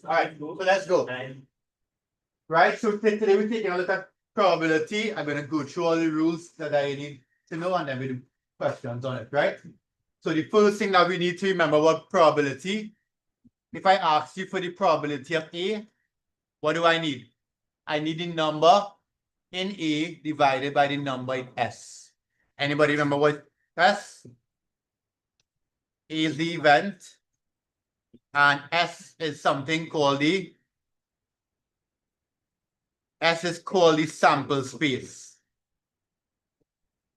right, so let's go. Right, so today we're taking a look at probability. I'm going to go through all the rules that I need to know and then we do questions on it, right? So the first thing that we need to remember about probability, if I ask you for the probability of A, what do I need? I need the number in A divided by the number in S. Anybody remember what S? A is the event and S is something called the sample space.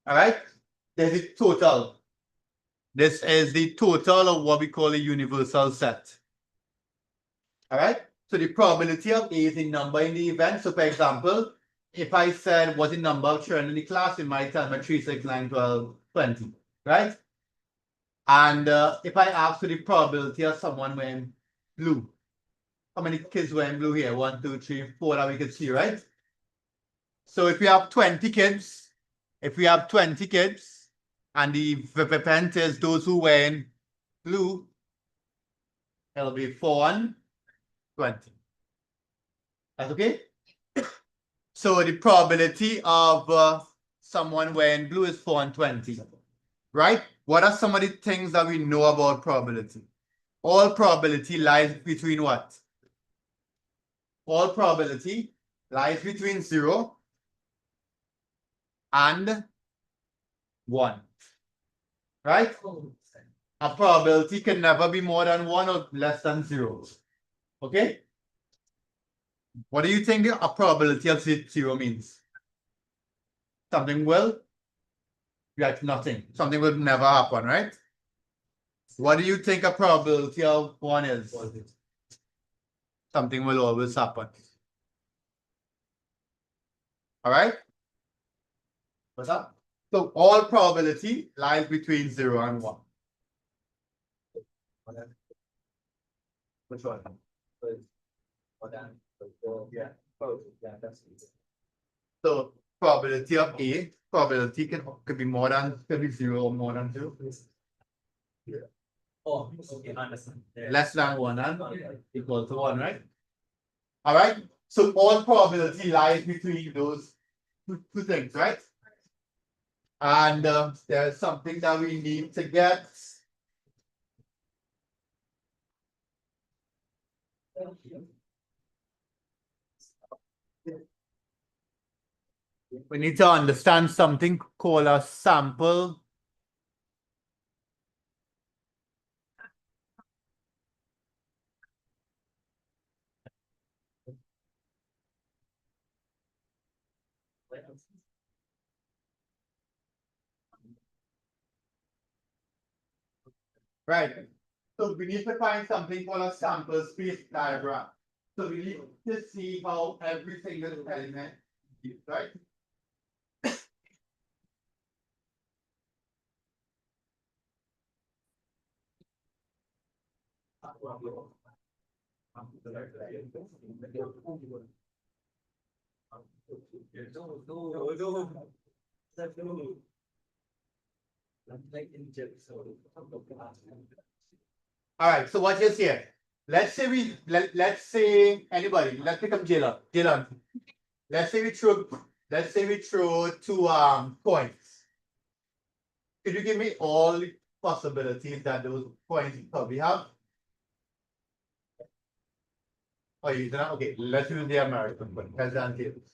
All right, there's the total. This is the total of what we call a universal set. All right, so the probability of A is the number in the event. So for example, if I said what's the number of children in the class, you might tell me 3, 6, 9, 12, 20, right? And if I ask for the probability of someone wearing blue, how many kids wearing blue here? 1, 2, 3, 4 that we could see, right? So if we have 20 kids, and the percent is those who wearing blue, it'll be 4 and 20. That's okay? So the probability of someone wearing blue is 4 and 20, right? What are some of the things that we know about probability? All probability lies between what? All probability lies between 0 and 1, right? A probability can never be more than 1 or less than 0. Okay? What do you think a probability of 0 means? Something will? Right, nothing. Something will never happen, right? What do you think a probability of 1 is? Something will always happen. All right? What's up? So all probability lies between 0 and 1. Which one? Yeah. So probability of A, probability could be more than, could be 0 or more than 0. Yeah. Oh, okay, understand. Less than 1 and equal to 1, right? All right. So all probability lies between those two things, right? And there's something that we need to get. We need to understand something called a sample. Right. So we need to find something called a sample space diagram. So we need to see how every single element is, right? All right, so watch this here. Let's say let's say anybody, let's pick up Jalen. Let's say we throw 2 coins. Could you give me all the possibilities that those coins probably have? Oh, you don't? Okay, let's use the American one. Heads and tails.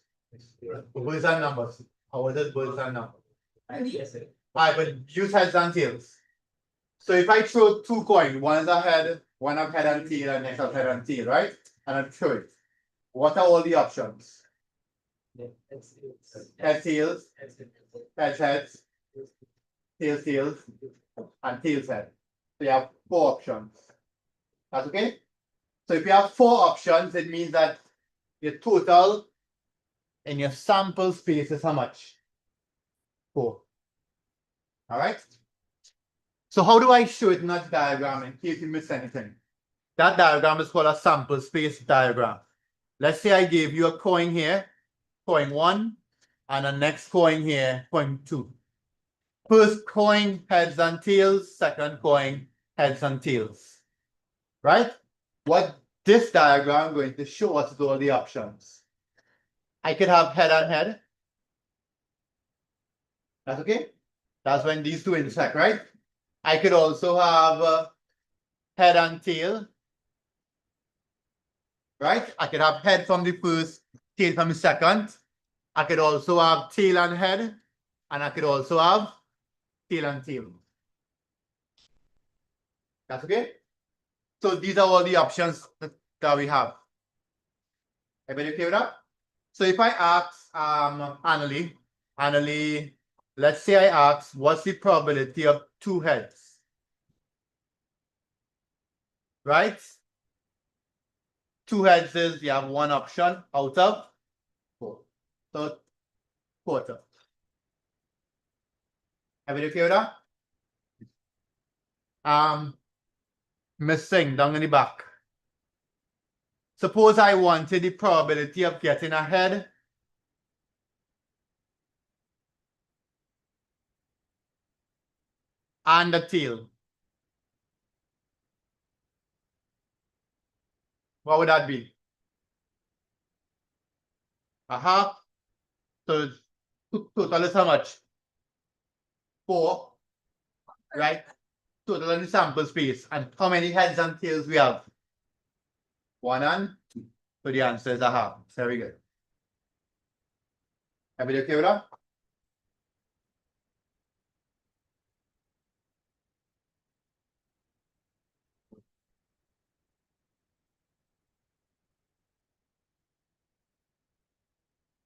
Words and numbers. How is it words and numbers? Alright, but use heads and tails. So if I throw 2 coins, one is a head, one of head and tail, and next of head and tail, right? And I throw it. What are all the options? Head tails, heads, tails, and tails head. So you have 4 options. That's okay? So if you have 4 options, it means that your total in your sample space is how much? 4. All right? So how do I show it in that diagram in case you miss anything? That diagram is called a sample space diagram. Let's say I gave you a coin here, coin 1, and a next coin here, coin 2. First coin, heads and tails. Second coin, heads and tails. Right? What this diagram going to show us is all the options. I could have head and head. That's okay? That's when these two intersect, right? I could also have head and tail. Right? I could have head from the first, tail from the second. I could also have tail and head. And I could also have tail and tail. That's okay? So these are all the options that we have. Everybody okay with that? So if I ask Annalie, let's say I ask, what's the probability of two heads? Right? Two heads is you have one option out of four. So quarter. Everybody okay with that? Missing down in the back. Suppose I wanted the probability of getting a head and a tail. What would that be? Aha. So total is how much? 4. Right? Total in the sample space. And how many heads and tails we have? 1 and 2. So the answer is aha. Very good. Everybody okay with that?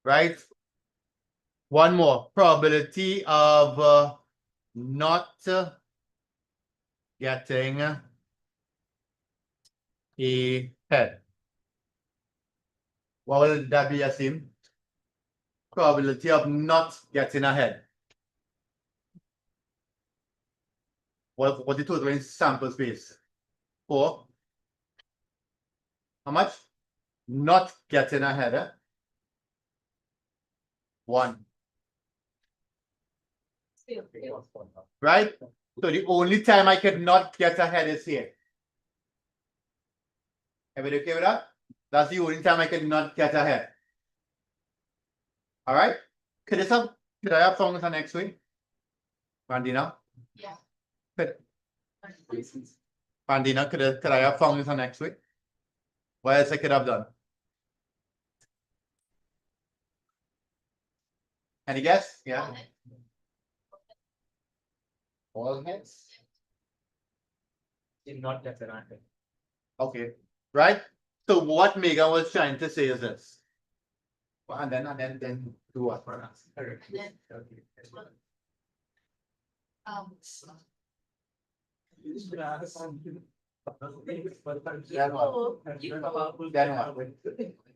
Right? One more. Probability of not getting a head. What will that be, Yasim? Probability of not getting a head. What the total in sample space? 4. How much? Not getting a head. 1. Right? So the only time I could not get a head is here. Everybody okay with that? That's the only time I could not get a head. All right? Could I have fungus next week? Vandina? Yeah. Vandina, could I have fungus next week? What else I could have done? Any guess? Yeah. All heads? Did not get an answer. Okay. Right? So what Megan was trying to say is this. And then do what for us?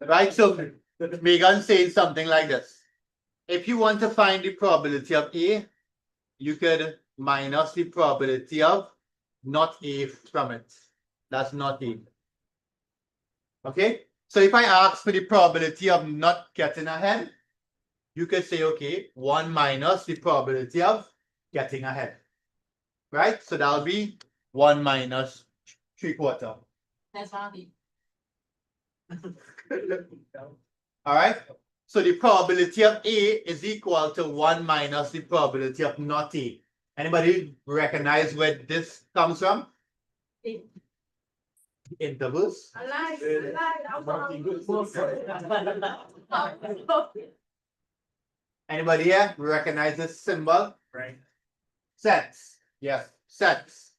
Right, so Megan saying something like this. If you want to find the probability of A, you could minus the probability of not A from it. That's not A. Okay? So if I ask for the probability of not getting ahead, you could say, okay, 1 minus the probability of getting ahead. Right? So that'll be 1 minus 3/4. That's funny. All right? So the probability of A is equal to 1 minus the probability of not A. Anybody recognize where this comes from? Intervals. Anybody here recognize this symbol? Right. Sets. Yes, sets.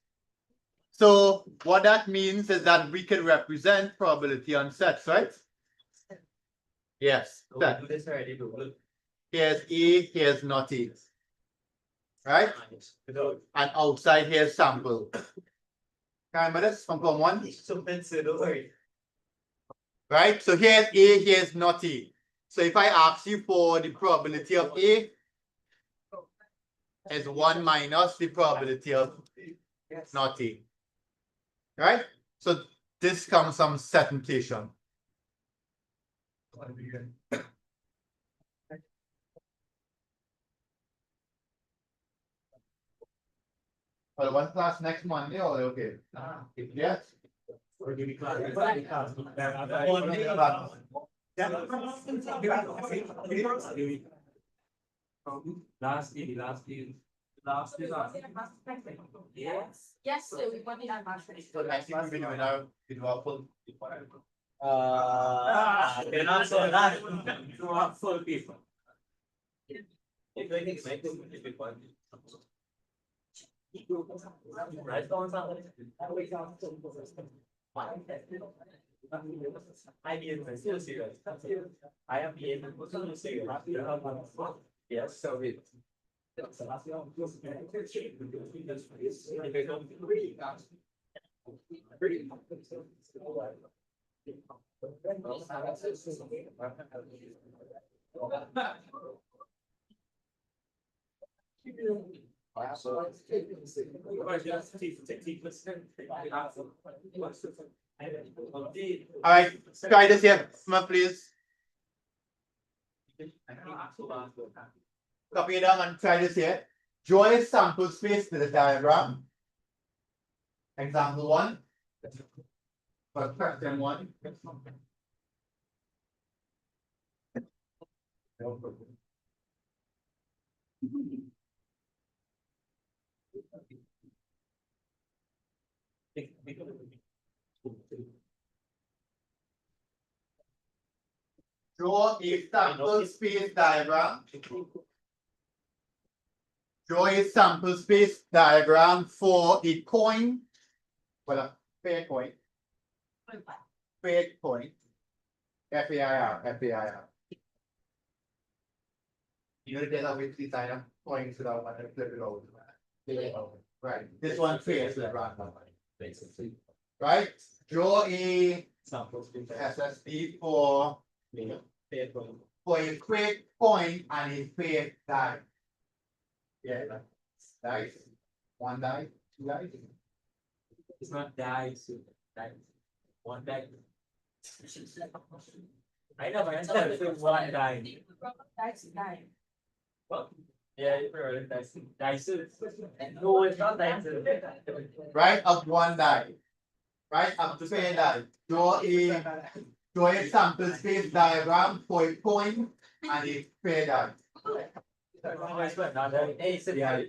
So what that means is that we can represent probability on sets, right? Yes. Set. Do this already. Look. Here's A, here's not A. Right? And outside here's sample. Remember this from Form 1? Right? So here's A, here's not A. So if I ask you for the probability of A, is 1 minus the probability of not A. Right? So this comes from set notation. Well, one class next Monday, or okay? Yes. Or give me class. Last day. Yes. Yes, so we want it on March. So next week we doing our full. They're not so that. You are full people. If I think make them if it fun. Right on something. I mean, I'm still serious. I am being serious. Yes, so it. Alright, try this here, please. Copy it down and try this here. Draw a sample space to the diagram. Example 1. Question 1. Draw a sample space diagram. Draw a sample space diagram for a coin. Well, a fair coin. Fair coin. FAIR. You know, there's a which design of coins without one and flip it over. Right. This one fails the random. Basically. Right? Draw a Samples. SSD for a quick coin and a fake die. Yeah, dice. One die, two dice. It's not dice. One die. I know, but instead of one die. That's nine. Well, yeah, you're dice. Dice. No, it's not dice. Right of one die. Right of the fair die. Draw a sample space diagram for a coin and a fair die. Hey, sit down.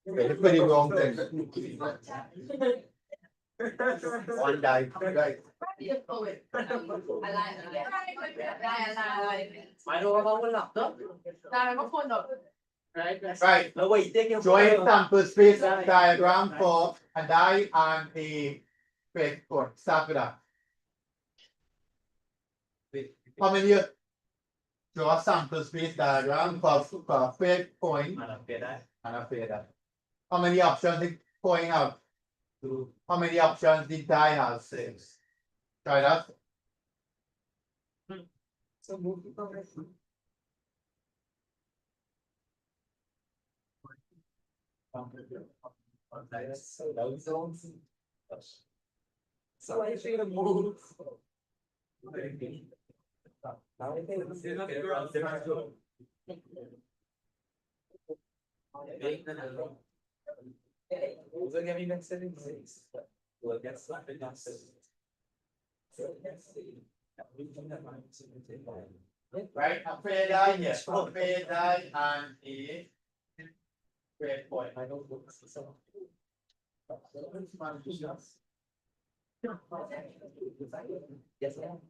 Pretty wrong thing. One die, right? Be a poet. I like it. I know about one up, no? I'm a phone up. Right. No, wait, take your Draw a sample space diagram for a die and a fake coin. Start with that. How many? Draw a sample space diagram for a fake coin and a fair die. How many options did coin have? Two. How many options did die have? 6. Try that. So move. So I should have moved. Now I think it's not the girl. We're getting next 76. We'll get slapped in that 7. Right, a fair die, yes, a fair die and a fair coin. I don't look so. Yes, I am.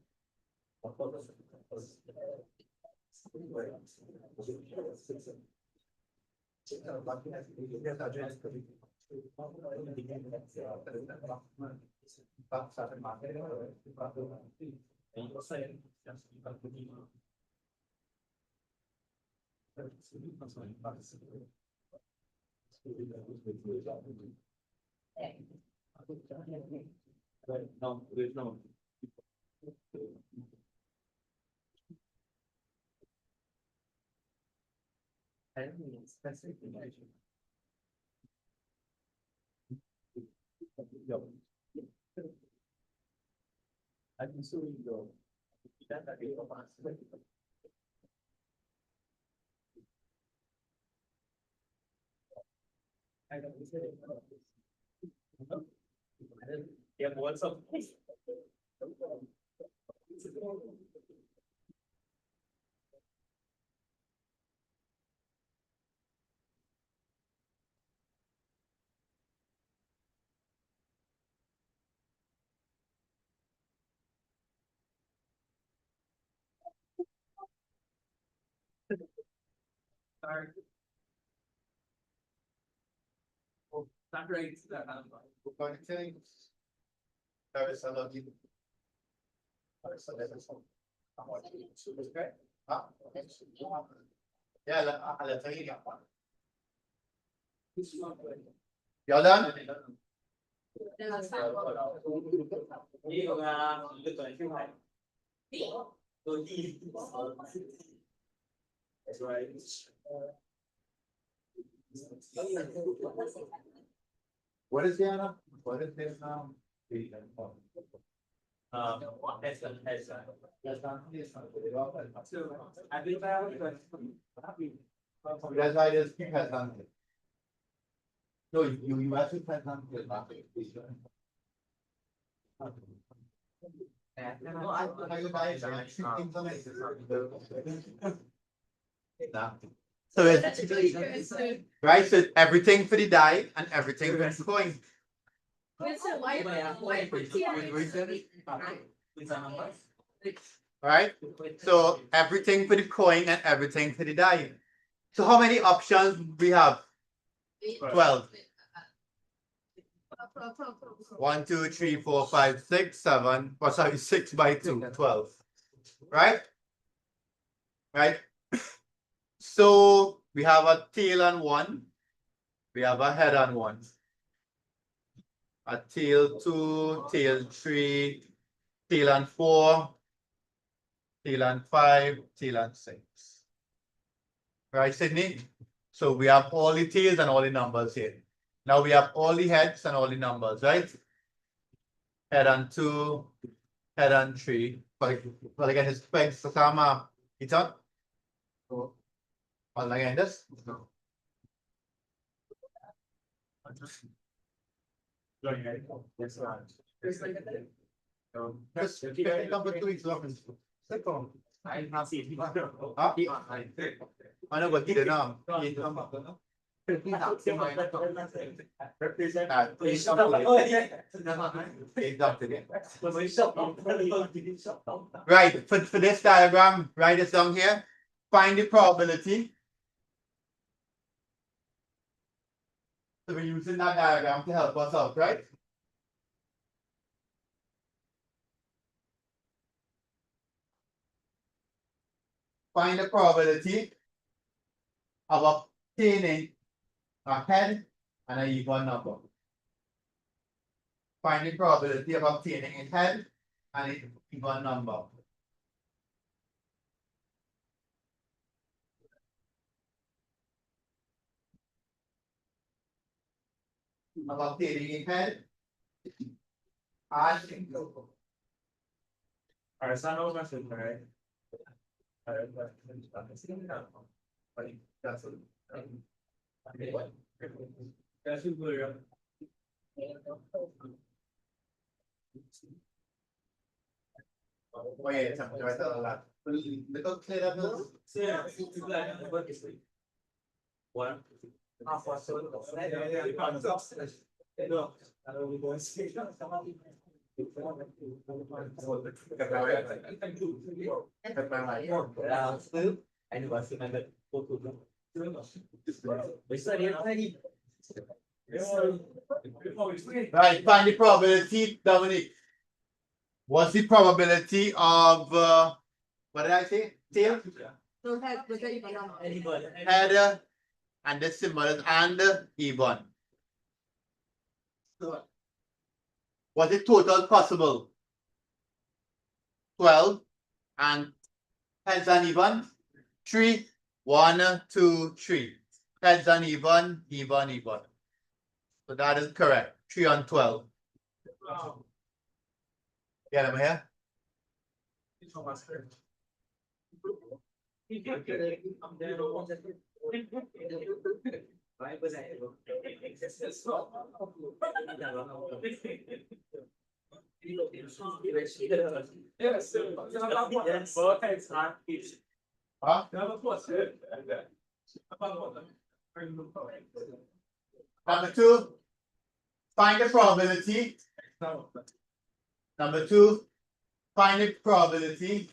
No, there's no. I don't mean specific information. I can still go. Yeah, what's up? Not right. Yeah, y'all done? That's right. What is the what is this now? That's why this has done it. No, you actually has done it. So it's right, so everything for the die and everything for the coin. Right? So everything for the coin and everything for the die. So how many options we have? 12. 1, 2, 3, 4, 5, 6, 7. Oh, sorry, 6 by 2, 12. Right? Right? So we have a tail on one. We have a head on one. A tail 2, tail 3, tail on 4, tail on 5, tail on 6. Right, Sydney? So we have all the tails and all the numbers here. Now we have all the heads and all the numbers, right? Head on 2, head on 3. But again, it's pegs to come it's on. Well, again, this. Just come for 2 weeks long. I know what you know. Right, for this diagram, write this down here. Find the probability. So we're using that diagram to help us out, right? Find the probability of obtaining a head and an even number. Find the probability of obtaining a head and an even number. Of obtaining a head and oh yeah, something right there a lot. Little clear up those. One. Right, find the probability, Dominic. What's the probability of what did I say? Tail? Head and the symbol is and even. What's the total possible? 12 and heads and even 3. 1, 2, 3. Heads and even. So that is correct. 3 on 12. Get him here. Huh? Number two, find the probability. Number two, find the probability.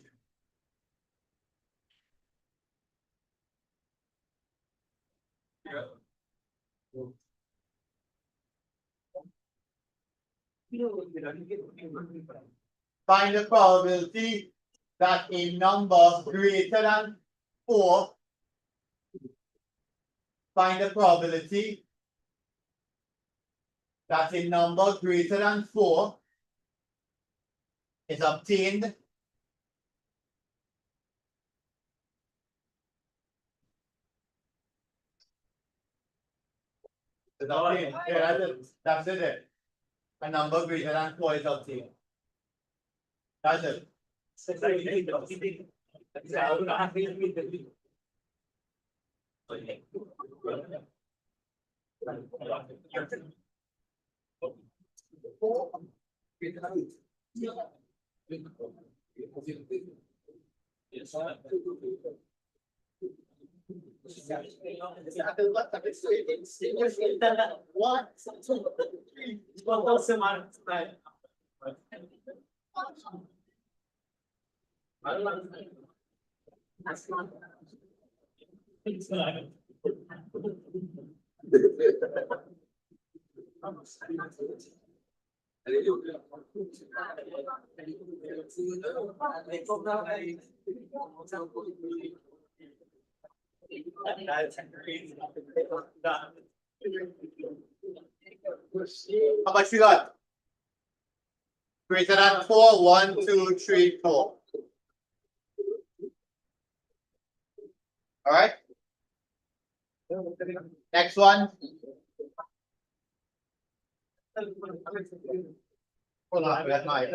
Find the probability that a number greater than 4. Find the probability that a number greater than 4 is obtained Yeah, that's it. A number greater than 4 is obtained. That's it. How much you got? Greater than 4, 1, 2, 3, 4. All right. Next one. Hold on, that's my.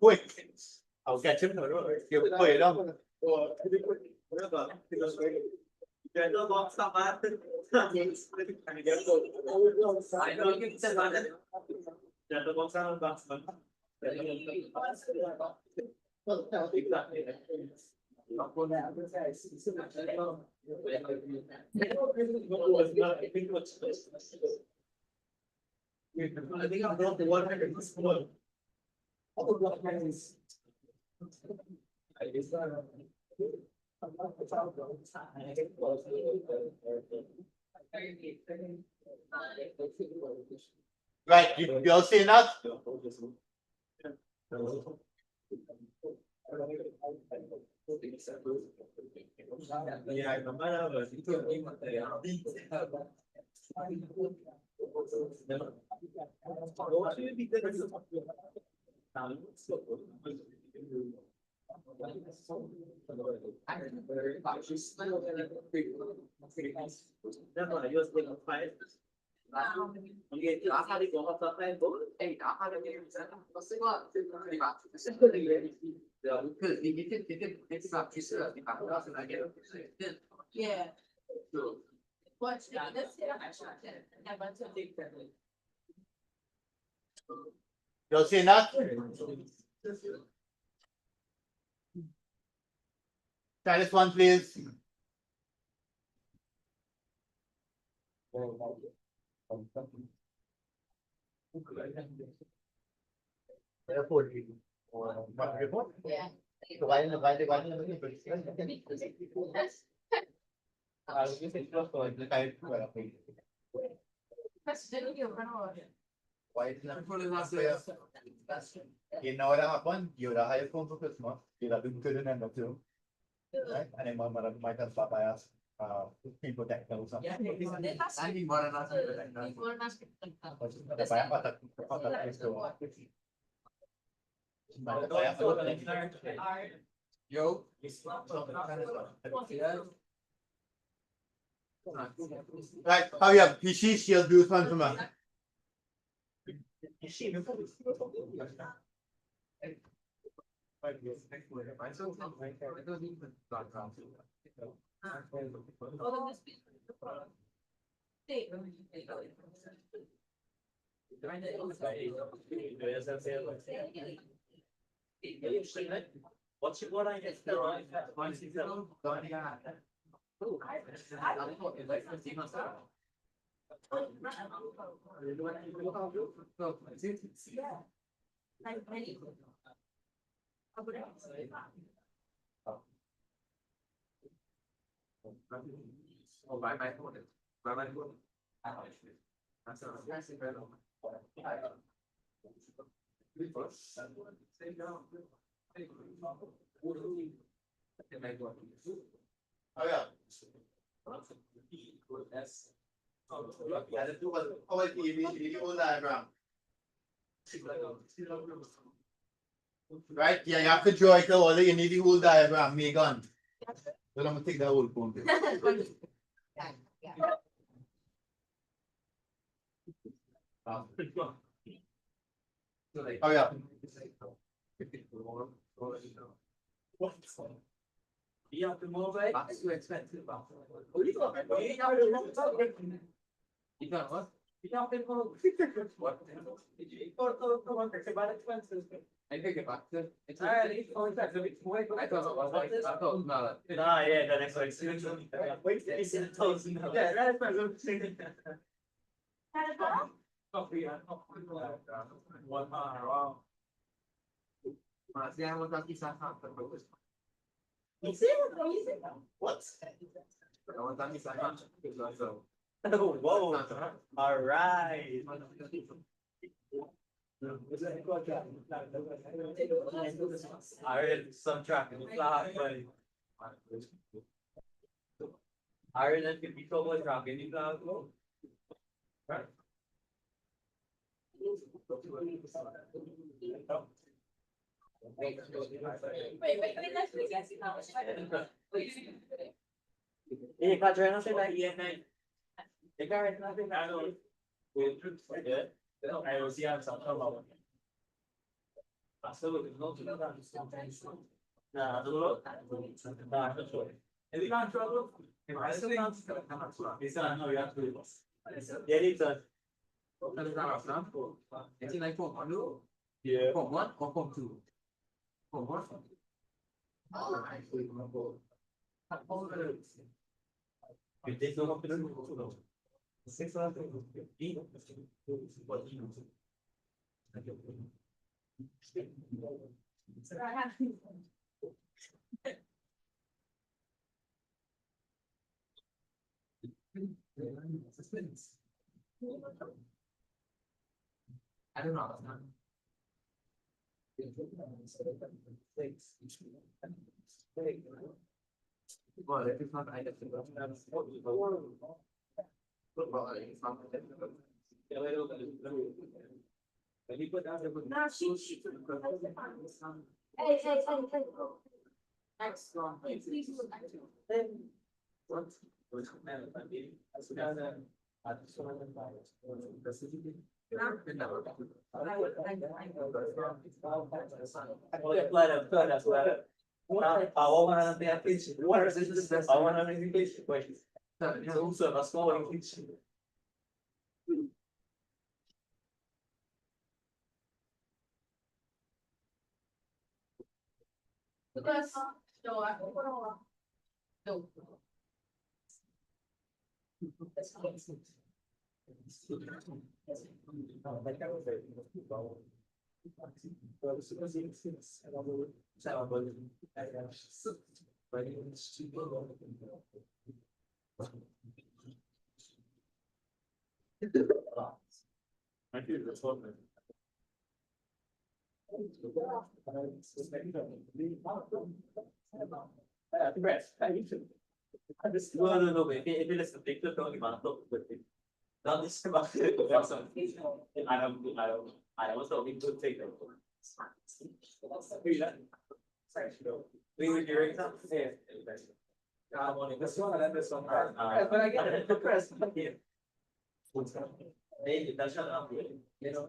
Quick. I'll catch him. Give it away, don't. I think I'm not the one hundred. Right, you all see that? That's why I was thinking five. Okay, last time you go up the five, go. Hey, I had a game. What's it what? Yeah. What's that? That's it. I want to take that. You're saying that? Try this one, please. Yeah. President, you're gonna. Inahora hapon, yura hayo kung focus mo, yura dun ko dun ang nagturo. Right? And then might have papayas, people that know something. Yo. Right, hurry up, she'll do one for me. What's your what I get? Oh, my phone. My phone. Hurry up. Yeah, the two was always the old diagram. Right, yeah, you have to draw it all, you need the whole diagram, Megan. So I'm gonna take that whole phone. Hurry up. You have to move it. That's too expensive. You got what? You have to move. What? I think about it. It's already expensive. I thought no. Ah, yeah, the next one. Wait, it's in toast. Yeah, that's expensive. Coffee. One wow. Masih yang mau kasih saham terbagus. What? Kawan kami saham so. Whoa! All right. Iron some track in the cloud, but Iron can be so much track in the cloud. Right. Eh, Padre, no sé la INA. The guy is nothing I know. I will see how some trouble. Absolutely, no to that. Nah, no, nah, no sure. Is he not trouble? If I still not, it's not, no, you have to. Yeah, it's a. It's like for one, yeah. For one or for two? For one. You take no up to 6 hours. I don't know. Well, if it's not, I guess it's not. When you put down the. No, she. Next one. Because, no, I don't know. No. No, if you listen, take the talking about now this is about I was talking to take them. We were hearing something. This one and this one. But I get the press. Hey, that's not up. You know,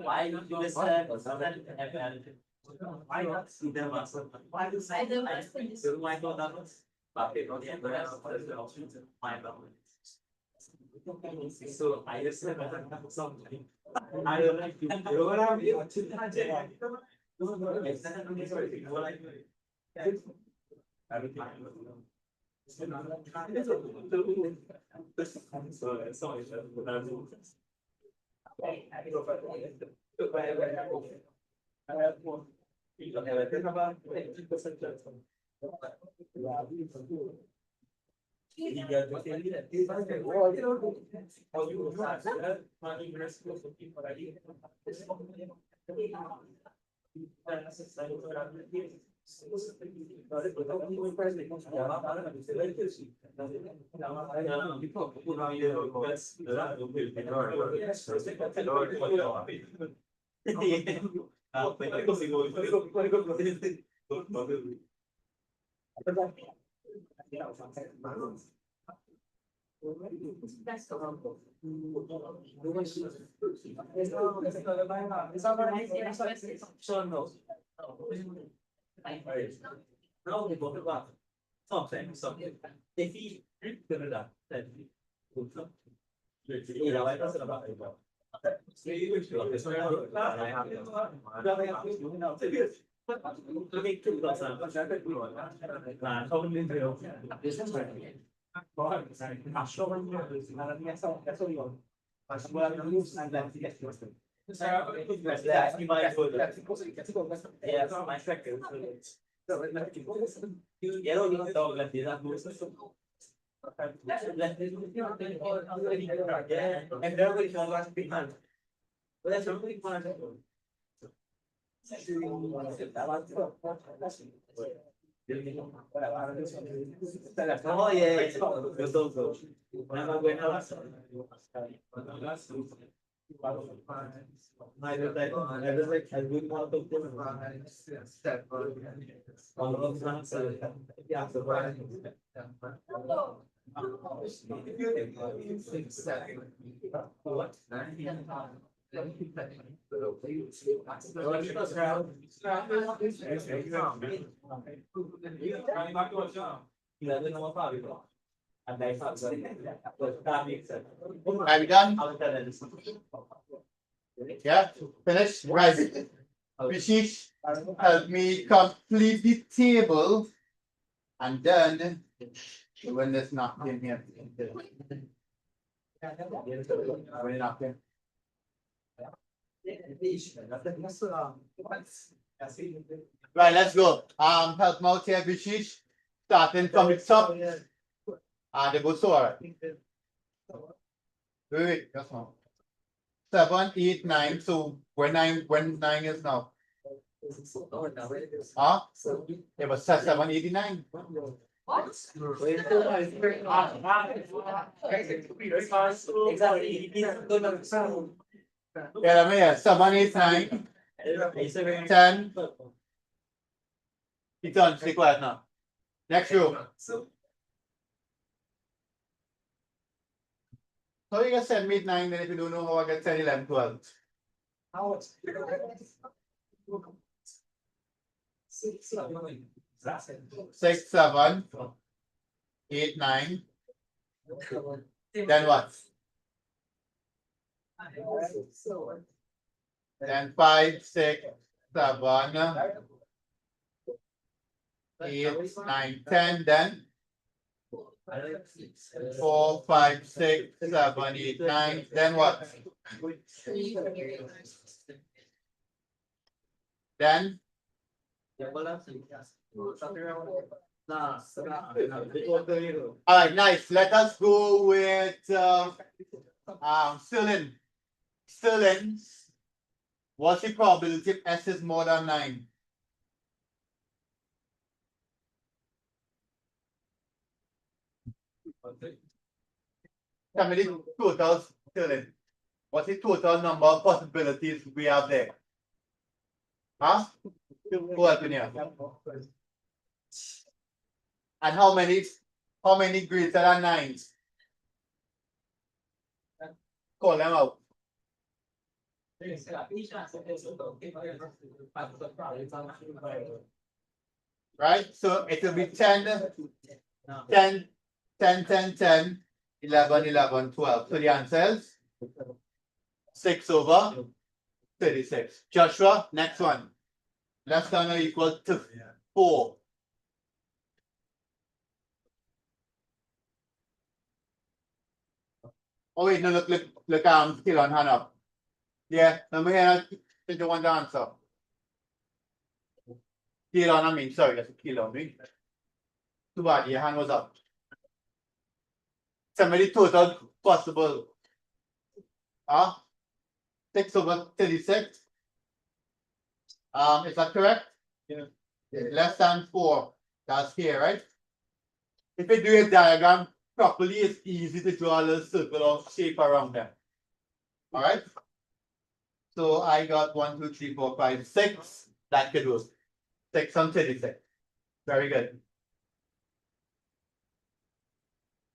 why don't you listen? Why not see them? Why do I do my but they don't have my so I just said something. I don't like to go around here. That's the wrong book. Sure, no. No, they both about something, something. If he did that, then I don't about it. And everybody can last behind. But that's really fun. Oh yeah, Are we done? Yeah, finished, right. Rishish, help me complete the table. And then, when there's nothing here. When nothing. Right, let's go. Help me out here, Vishish. Starting from the top. And the Busora. Wait, that's not. 7, 8, 9. So when nine is now? Huh? It was 7, 89. What? Exactly. Yeah, let me hear. 7, 8, 9, 10. It's on. Stay quiet now. Next row. So you get 7, 8, 9, then if you don't know how I get 10, 11, 12. 6, 7, 8, 9. Then what? Then 5, 6, 7, 8, 9, 10. Then 4, 5, 6, 7, 8, 9. Then what? Then all right, nice. Let us go with still in. Still in. What's the probability if S is more than 9? Tell me the totals still in. What's the total number of possibilities we have there? Huh? Go ahead, here. And how many greater than 9? Call them out. Right? So it will be 10, 10, 10, 10, 10, 11, 11, 12. So the answer is 6 over 36. Joshua, next one. Less than or equal to 4. Oh wait, no, look, still on hand up. Yeah, let me hear the one to answer. Still on, I mean, sorry, that's a kill on me. Too bad, your hand was up. Somebody total possible. 6 over 36. Is that correct? Yeah. Less than 4. That's here, right? If you do a diagram properly, it's easy to draw a little circle or shape around them. All right. So I got 1, 2, 3, 4, 5, 6. That could work. 6 on 36. Very good.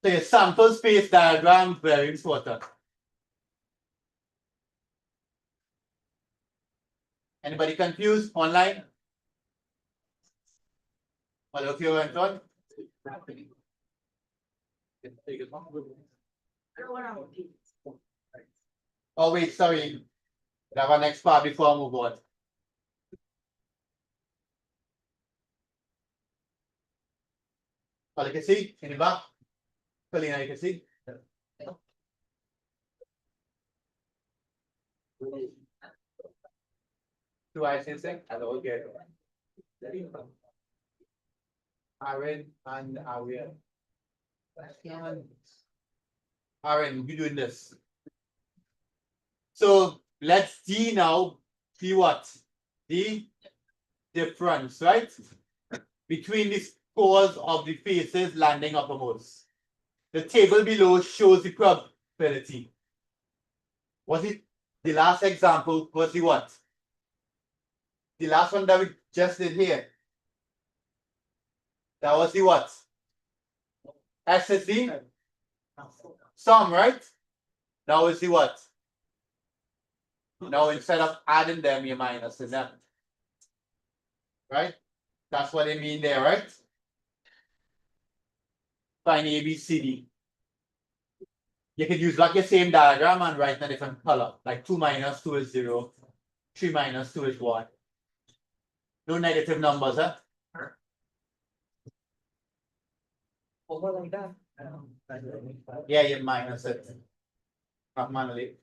So your sample space diagram, very important. Anybody confused online? All of you went on? Oh wait, sorry. We have our next part before I move on. All you can see in the back? Kalina, you can see? Two eyes insect? Hello, again. Aaron and Ariel. Aaron, you're doing this. So let's see now, see what? The difference, right? Between the scores of the faces landing uppermost. The table below shows the probability. Was it the last example? Was the what? The last one that we just did here. That was the what? S is the sum, right? Now is the what? Now instead of adding them, you minus them. Right? That's what they mean there, right? Find A, B, C, D. You could use like your same diagram and write in a different color. Like 2 minus 2 is 0. 3 minus 2 is 1. No negative numbers, huh? Yeah, you minus it. Not manually.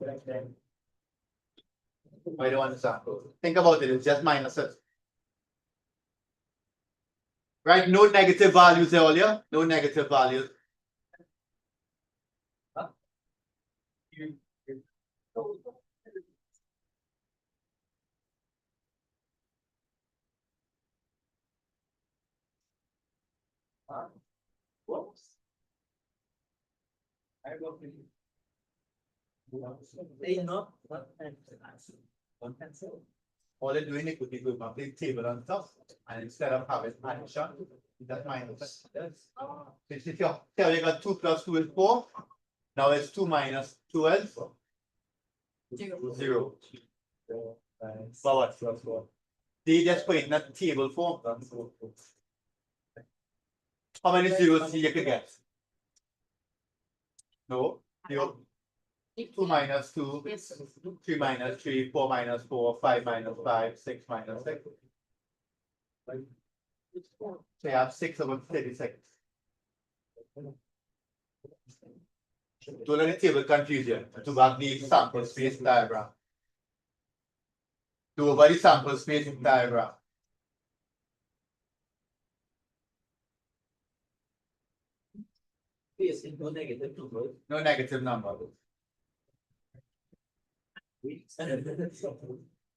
I don't understand. Think about it, it's just minus it. Right? No negative values earlier. No negative values. Whoops. They not one pencil. All they're doing is putting going back the table on top, and instead of having addition, that's minus. So if you tell you got 2 plus 2 is 4, now it's 2 minus 2 is 0. So what? They just put it in a table form. How many zeros you can get? No, you 2 minus 2, 3 minus 3, 4 minus 4, 5 minus 5, 6 minus 6. So you have 6 over 36. Don't let the table confuse you. To back the sample space diagram. Do over the sample space diagram. Yes, no negative number. No negative number.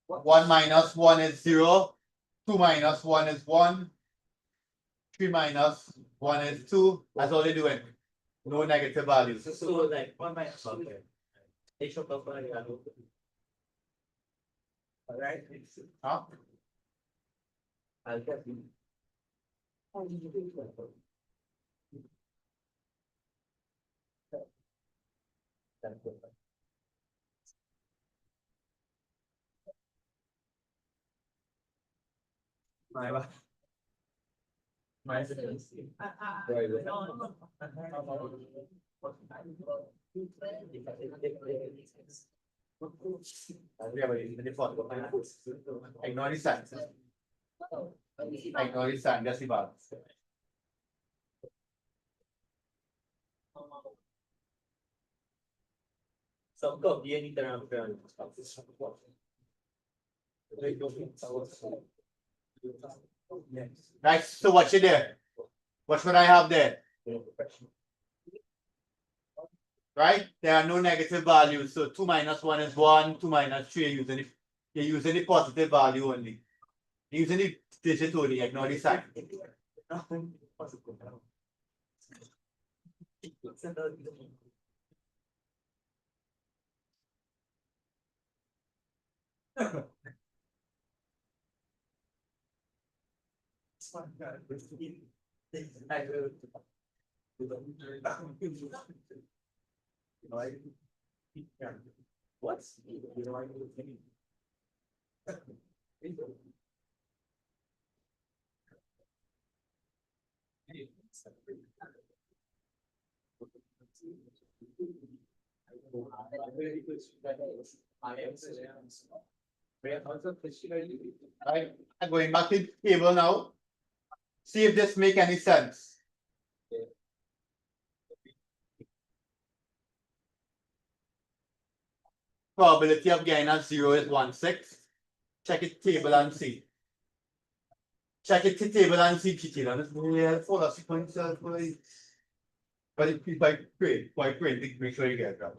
1 minus 1 is 0. 2 minus 1 is 1. 3 minus 1 is 2. That's all they're doing. No negative values. So like 1 minus 2. They show up. Alright. Huh? I'll get you. My Ignore the sign. Ignore the sign. That's the balance. Some code dia ni terang terang. Right, so what's in there? What should I have there? Right? There are no negative values. So 2 minus 1 is 1, 2 minus 3 you're using the positive value only. You're using the digit only, ignore the sign. What's Right? I'm going back to the table now. See if this make any sense. Probability of getting a 0 is 1/6. Check it table and see. Check it to table and see yeah, for us points out. But if I create, make sure you get that.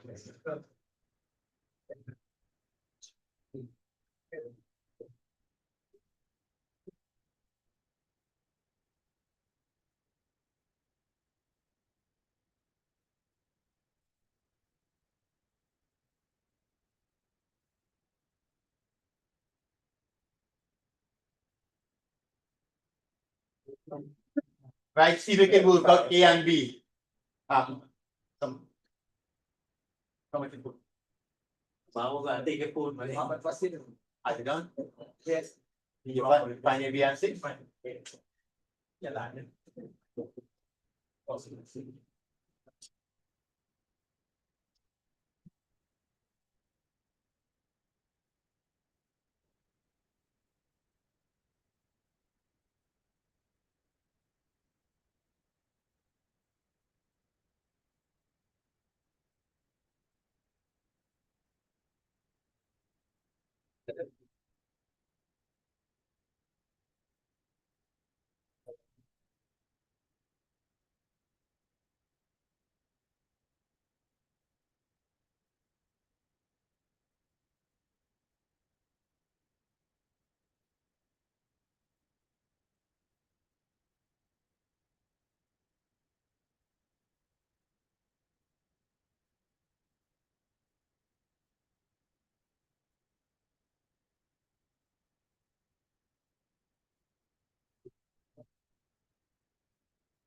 Right, see if we can work out A and B. Some. How much you put? Mau gak take a phone? Are you done? Yes. You find A, B, and C? Jalan.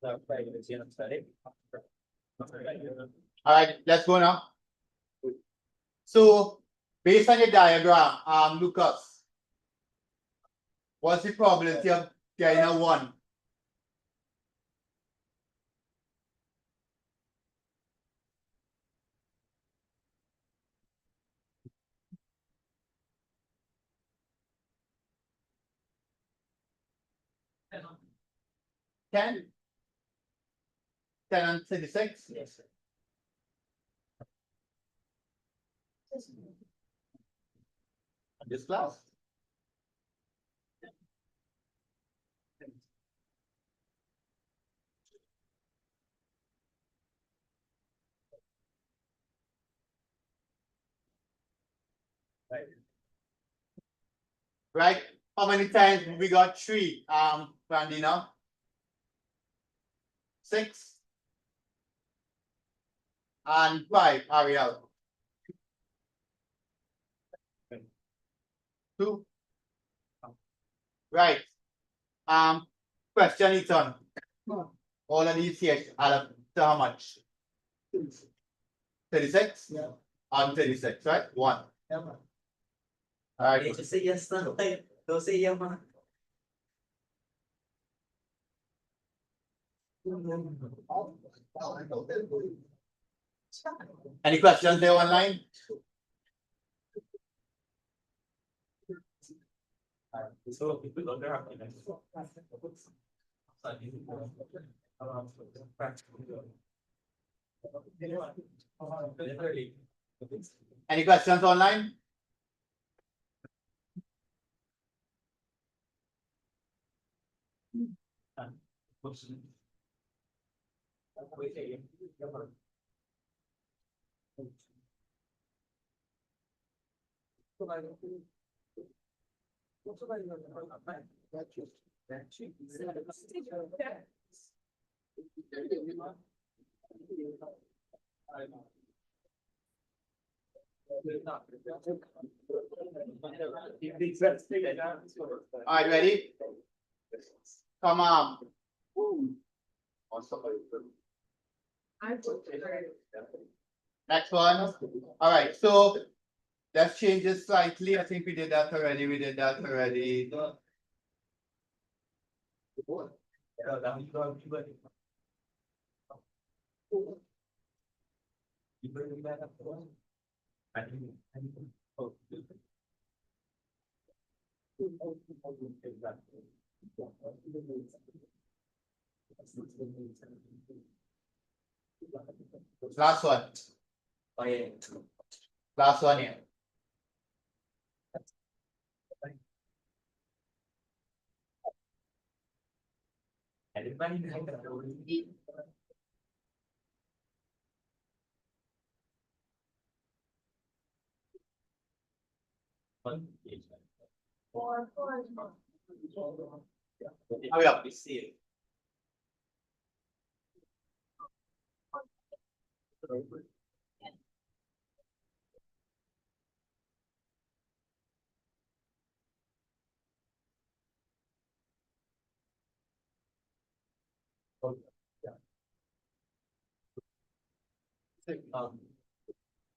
All right, let's go now. So, based on your diagram, Lucas, what's the probability of getting a 1? Ten? 10 and 36? Yes. This class? Right? How many times we got 3, Brandina? 6? And 5, Ariel? 2? Right. Question, Ethan. All of these here add up to how much? 36? Yeah. And 36, right? 1. All right. Just say yes, no. Don't say yeah, man. Any questions there online? So people don't have Any questions online? All right, ready? Come on. Next one. All right, so let's change this slightly. I think we did that already. We did that already. Last one. Last one here. Hurry up.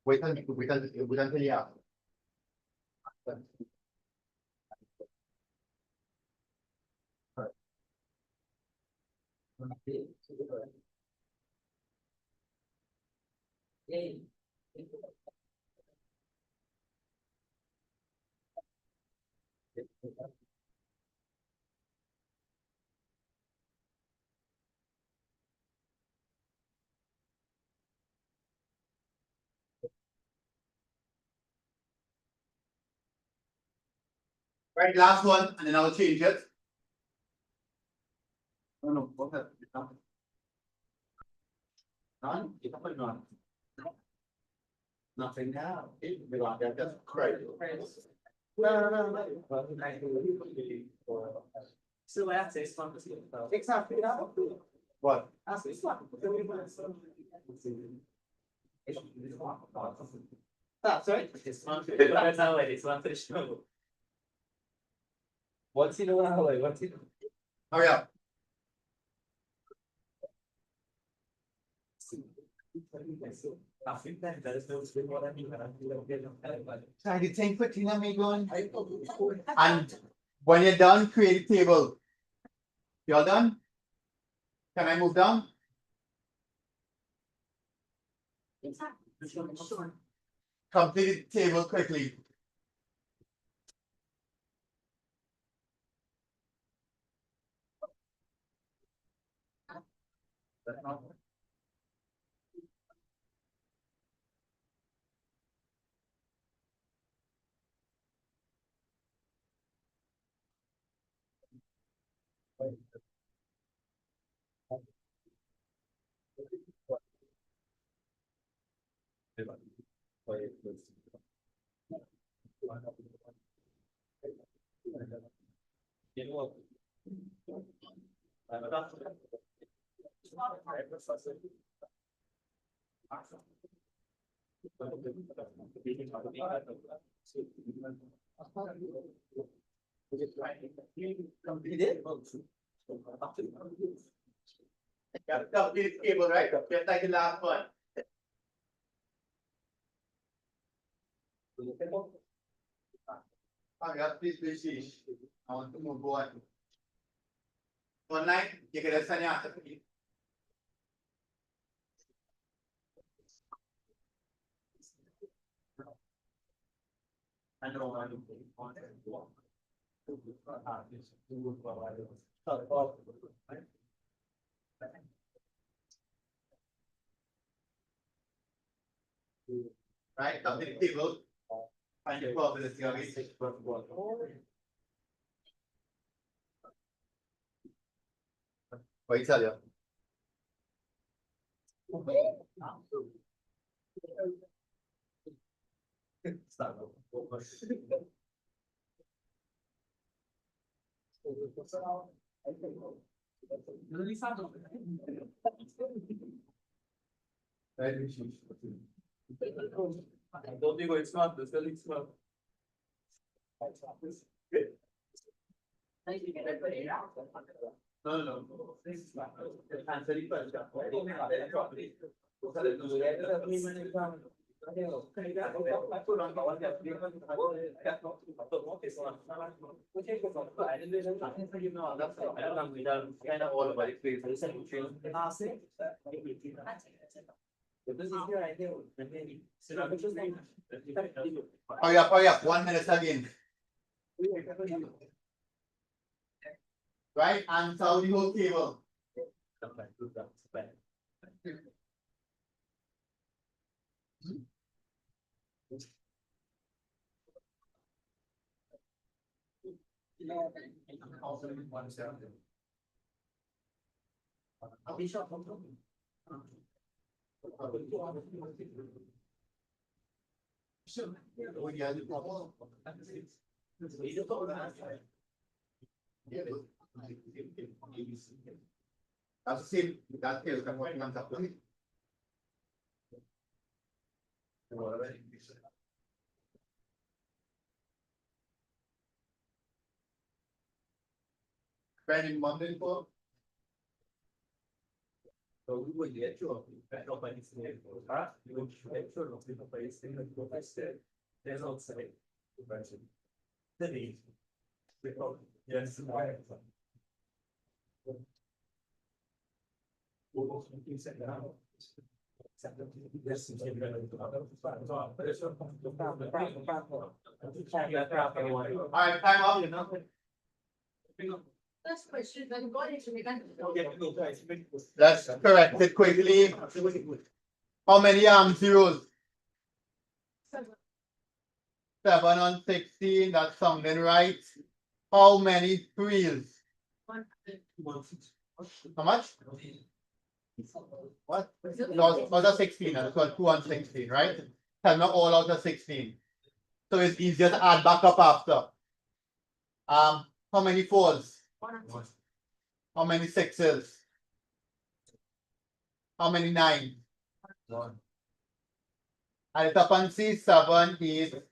Wait until you have. Right, last one, and then I'll change it. No, go ahead. None? None. Nothing now. That's correct. So I say it's not Exactly. What? That's right. It's not the show. What's he doing? What's he doing? Hurry up. Try to think for Tina Megon. And when you're done, create a table. You're done? Can I move down? Complete the table quickly. Got complete the table, right? Just like the last one. Please. I want to move on. Online, you can send out. Right, complete the table. Find your probability of it. What you tell you? Don't think it's not, it's really smart. No. This is not. Answering first. Hurry up, 1 minute again. Right, and so the whole table. That's the same, that is what comes up. Brandon London for. So we would get you back up and say, you would make sure of the place in the said, there's no say. The need. Yes. Alright, time up. First question, when God is Let's correct it quickly. How many zeros? 7 on 16, that's sounding right. How many threes? How much? What? No, out of 16, that's what 2 on 16, right? Tell me all out of 16. So it's easier to add back up after. How many fours? How many sixes? How many nines? Add it up and see 7, 8,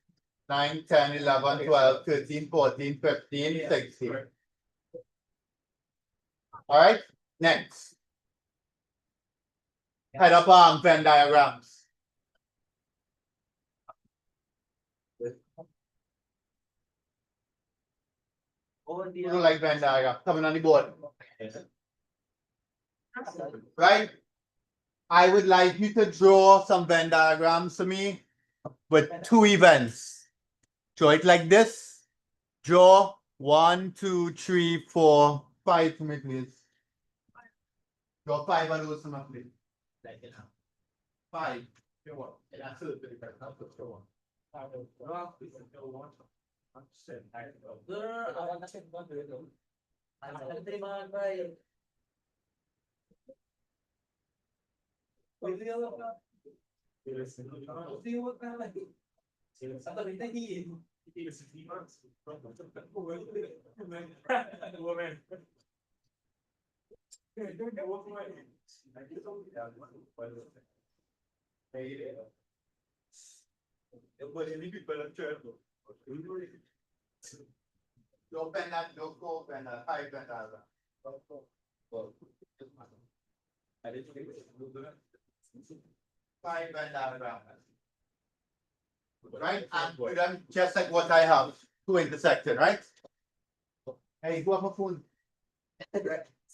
9, 10, 11, 12, 13, 14, 15, 16. All right, next. Head up Venn diagrams. Over Who don't like Venn diagram? Coming on the board. Right? I would like you to draw some Venn diagrams for me with two events. Draw it like this. Draw 1, 2, 3, 4, 5 for me, please. Draw 5 of those for me, please. 5. Don't bend that, don't go bend that, 5 Venn diagram. 5 Venn diagram. Right, and put them just like what I have, two intersected, right? Hey, go up my phone.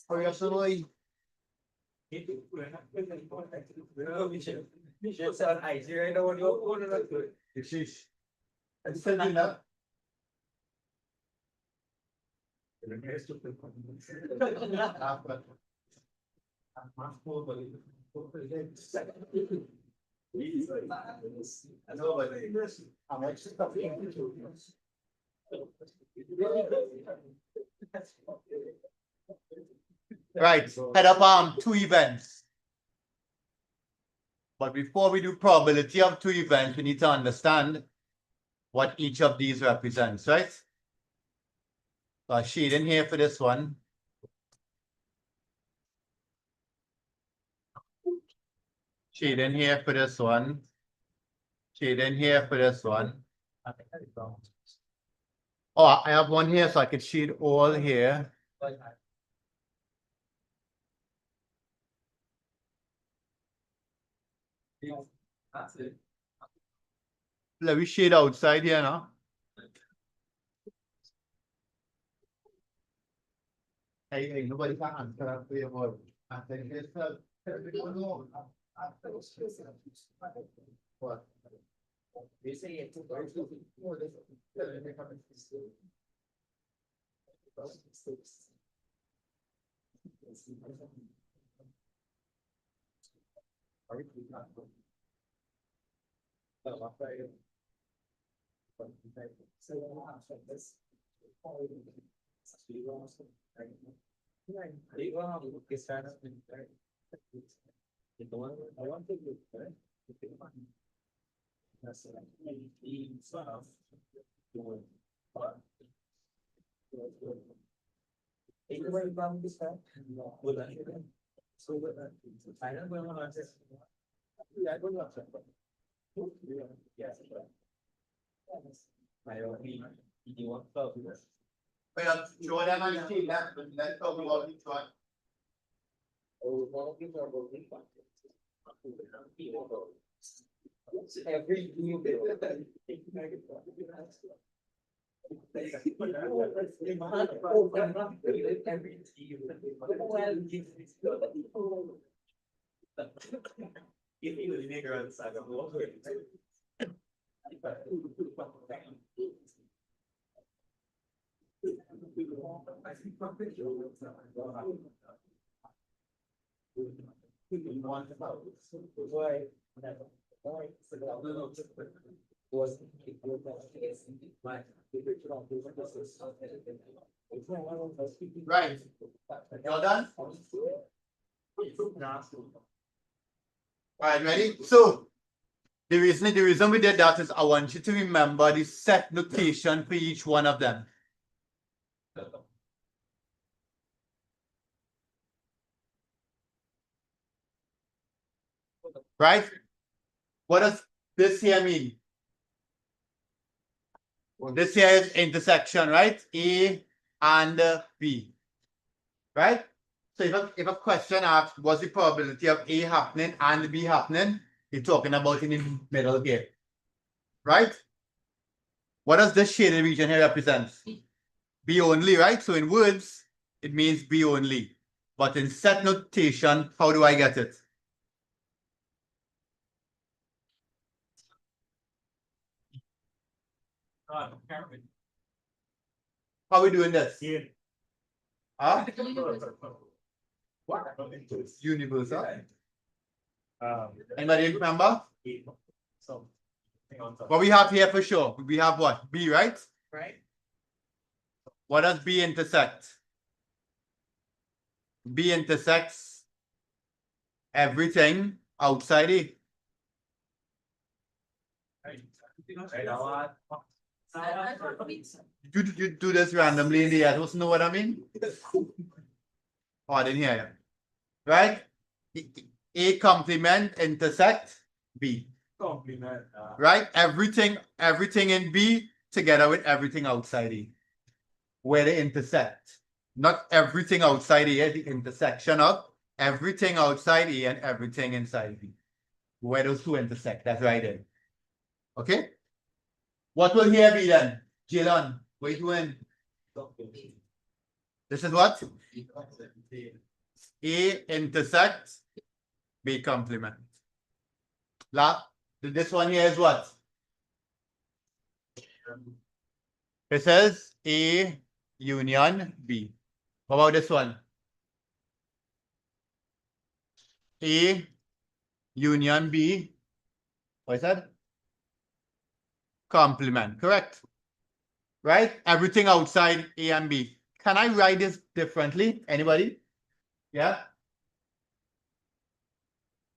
Hurry up, somebody. Sheesh. I just said that. Right, head up two events. But before we do probability of two events, we need to understand what each of these represents, right? So I shade in here for this one. Shade in here for this one. Shade in here for this one. Oh, I have one here, so I can shade all here. Let me shade outside here now. Hey, nobody can answer for your word. What? Well, Jordan and Steve, let's talk about each one. Right. You're done? Alright, ready? So the reason we did that is I want you to remember the set notation for each one of them. Right? What does this here mean? This here is intersection, right? A and B. Right? So if a question asks what's the probability of A happening and B happening, you're talking about in the middle here. Right? What does this shaded region here represent? B only, right? So in words, it means B only. But in set notation, how do I get it? How are we doing this? Yeah. Huh? What? Universal. Anybody remember? So. What we have here for sure? We have what? B, right? Right. What does B intersect? B intersects everything outside A. You do this randomly in the air. Don't know what I mean? Oh, I didn't hear you. Right? A complement intersect B. Complement. Right? Everything in B together with everything outside A. Where they intersect. Not everything outside A, the intersection of everything outside A and everything inside B. Where those two intersect. That's right there. Okay? What will here be then? Jalen, what are you doing? This is what? A intersect B complement. This one here is what? It says A union B. What about this one? A union B. What is that? Complement, correct? Right? Everything outside A and B. Can I write this differently? Anybody? Yeah?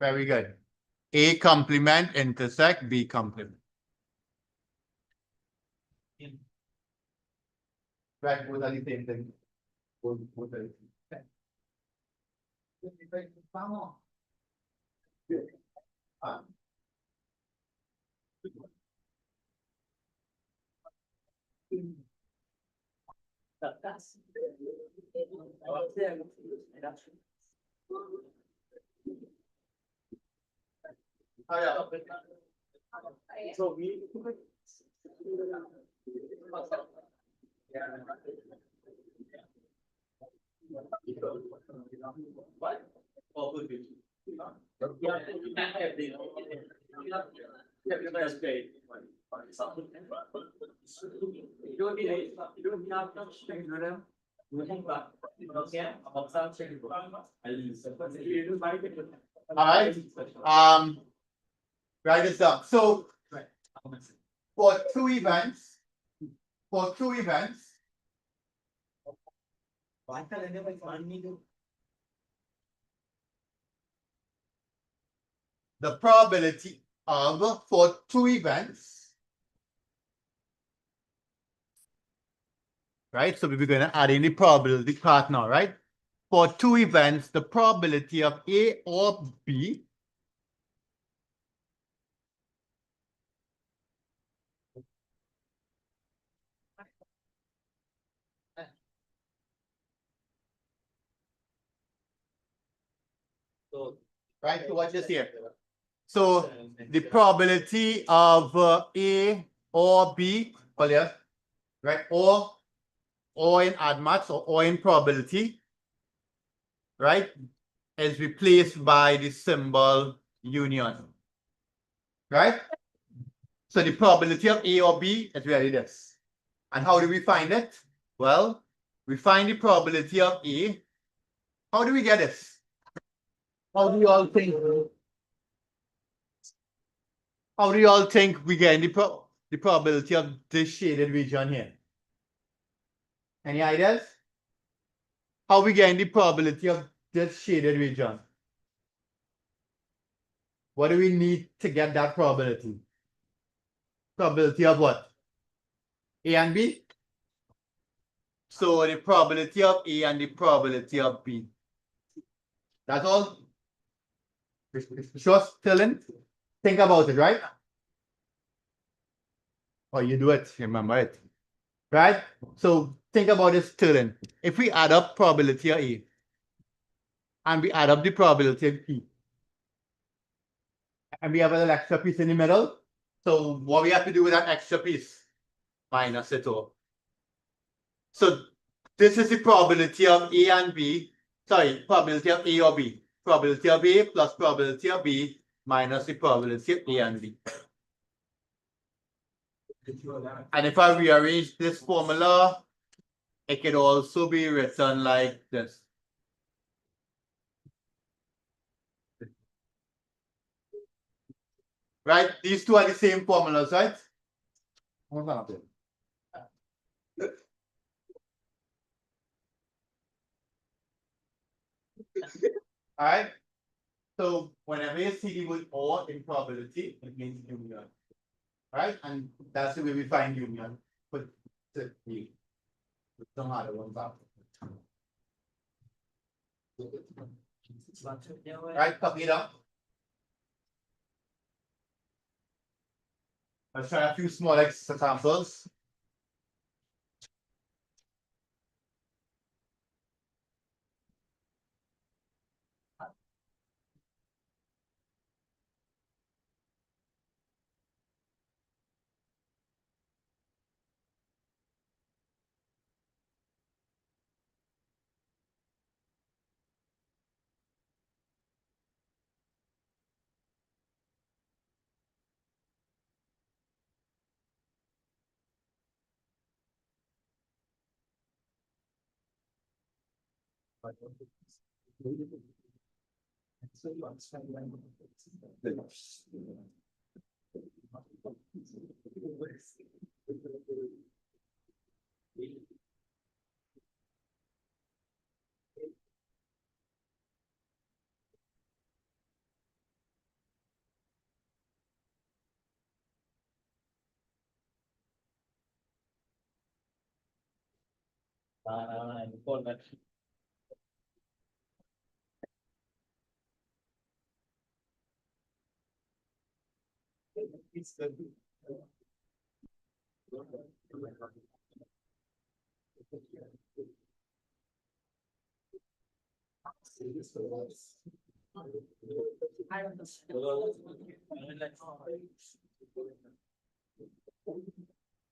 Very good. A complement intersect B complement. Right, both are the same thing. Both are the same. That's. So we. What? Oh, good. Yeah, that's great. All right. Write this down. So for two events, the probability of for two events, right? So we're going to add in the probability part now, right? For two events, the probability of A or B right? So watch this here. So the probability of A or B, right? Or in ADMAX or in probability, right? Is replaced by the symbol union, right? So the probability of A or B is really this. And how do we find it? Well, we find the probability of A. How do we get this? How do you all think? How do you all think we get the probability of this shaded region here? Any ideas? How we get the probability of this shaded region? What do we need to get that probability? Probability of what? A and B? So the probability of A and the probability of B. That's all. Just telling. Think about it, right? Oh, you do it, remember it. Right? So think about this telling. If we add up probability of A, and we add up the probability of P. And we have a little extra piece in the middle. So what we have to do with that extra piece? Minus it all. So this is the probability of A and B. Sorry, probability of A or B. Probability of A plus probability of B minus the probability of A and B. And if I rearrange this formula, it could also be written like this. Right? These two are the same formulas, right? Hold on a bit. All right. So whenever you see the word or in probability, it means union. Right? And that's the way we find union. Put some other ones out. Right, copy it up. Let's try a few small examples.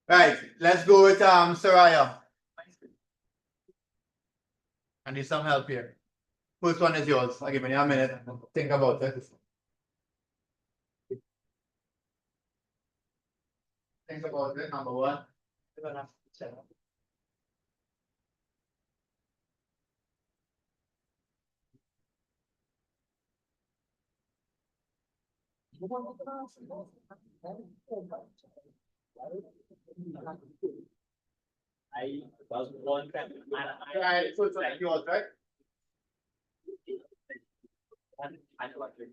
Right, let's go with Soraya. I need some help here. First one is yours. I'll give you a minute. Think about it. Think about it, number one. I was born. Right, so it's like yours, right? I like it.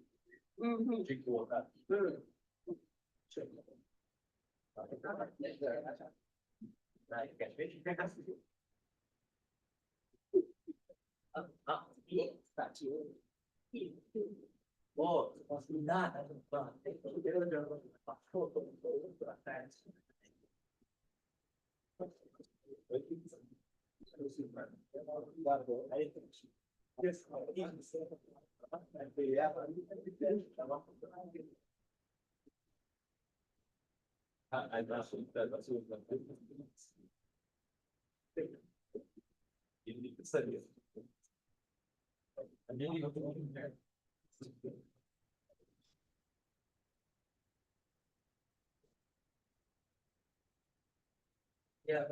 Drink water. Oh, yeah.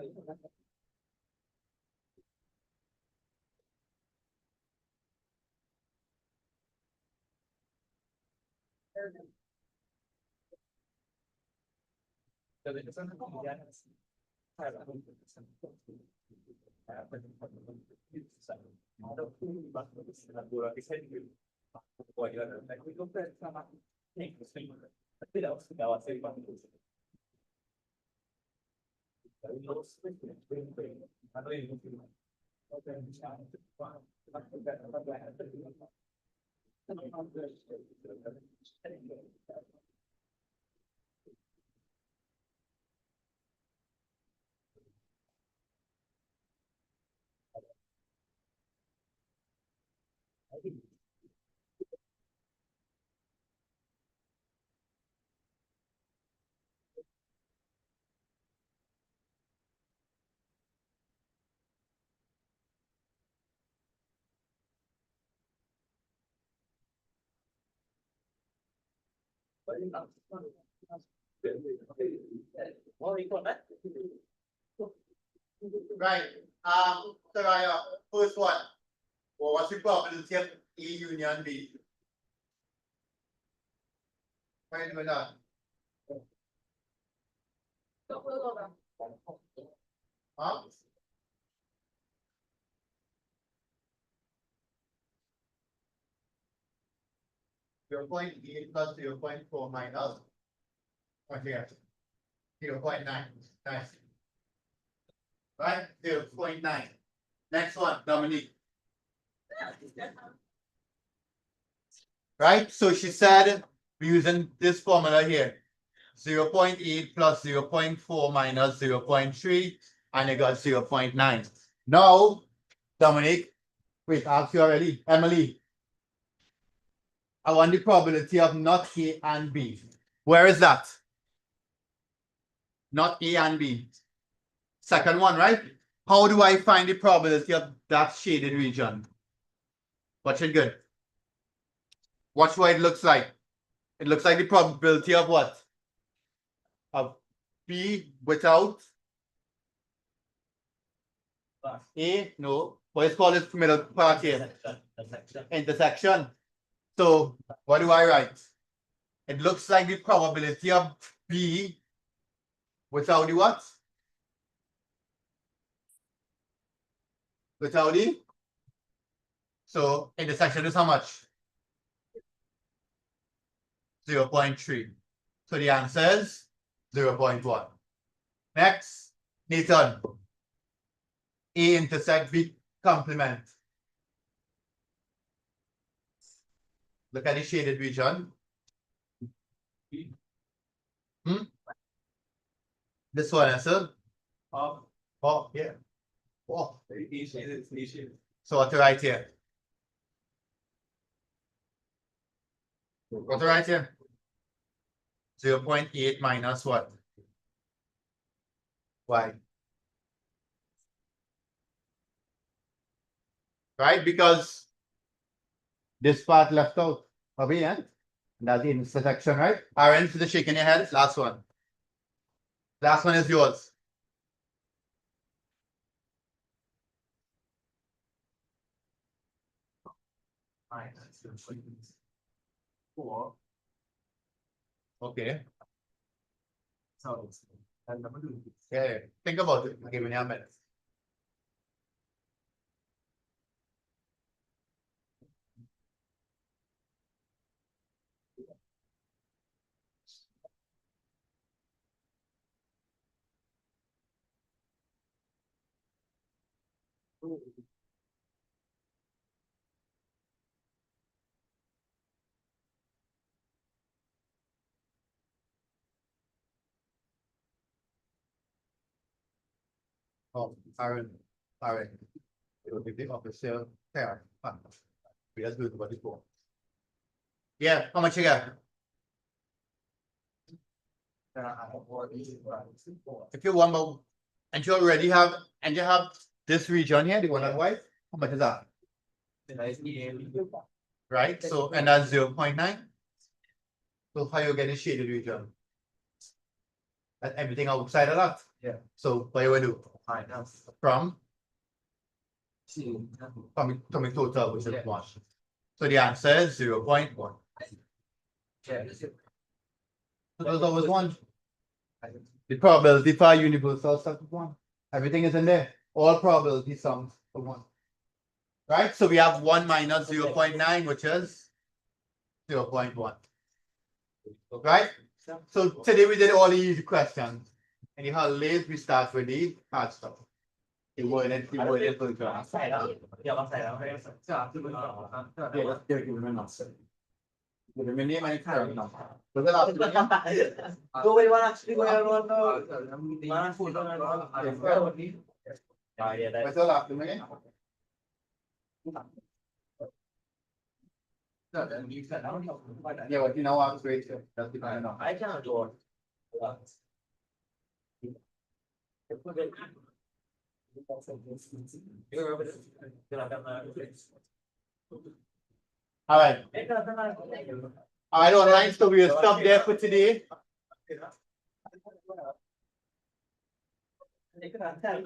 Right. Soraya, first one. Well, what's the probability of A union B? Right, we're done. 啊 0.8 plus 0.4 minus. Okay. 0.9. Nice. Right? 0.9. Next one, Dominique. Right? So she said we're using this formula here. 0.8 plus 0.4 minus 0.3, and you got 0.9. Now, Dominic, wait, I asked you already. Emily, I want the probability of not A and B. Where is that? Not A and B. Second one, right? How do I find the probability of that shaded region? Watch it good. Watch what it looks like. It looks like the probability of what? Of B without A, no. What is called its middle part here? Intersection. So what do I write? It looks like the probability of B without the what? Without the. So intersection is how much? 0.3. So the answer is 0.1. Next, Nathan. A intersect B complement. Look at the shaded region. This one, answer. Oh, yeah. Oh. So what to write here? What to write here? 0.8 minus what? Y. Right? Because this part left out. Probably, yeah? That's the intersection, right? Aaron, for the shaking your head. Last one. Last one is yours. Okay. Yeah, think about it. Give me a minute. Oh, Aaron. It will be the official pair. We just do it about before. Yeah, how much you got? If you want more, and you already have, and you have this region here, the one on white, how much is that? Right, so, and that's 0.9. So how you get the shaded region? And everything outside of that? Yeah. So what you will do? From coming total, which is 1. So the answer is 0.1. So there's always 1. The probability for universal stuff is 1. Everything is in there. All probability sums for 1. Right? So we have 1 minus 0.9, which is 0.1. Right? So today we did all the easy questions. And the holidays we start with the hard stuff. The word and the word and the class. Yeah, but you know what's great too. That's the kind of. I cannot go. All right. All right, online, so we'll stop there for today.